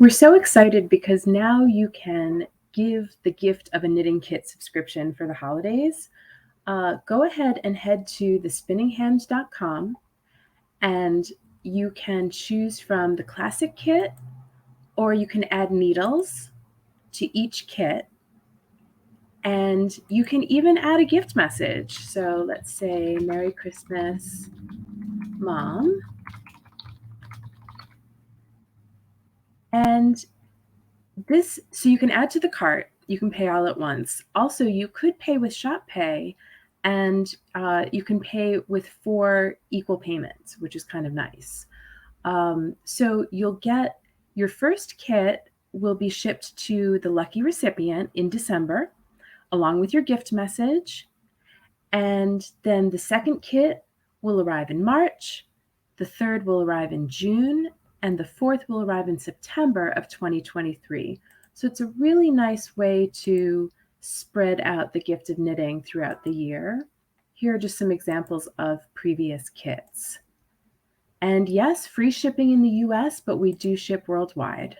We're so excited because now you can give the gift of a knitting kit subscription for the holidays. Go ahead and head to thespinninghand.com and you can choose from the classic kit, or you can add needles to each kit. And you can even add a gift message. So let's say, Merry Christmas, Mom. And so you can add to the cart. You can pay all at once. Also, you could pay with Shop Pay, and you can pay with 4 equal payments, which is kind of nice. So you'll get your first kit will be shipped to the lucky recipient in December, along with your gift message. And then the second kit will arrive in March, the third will arrive in June, and the fourth will arrive in September of 2023. So it's a really nice way to spread out the gift of knitting throughout the year. Here are just some examples of previous kits. And yes, free shipping in the US, but we do ship worldwide.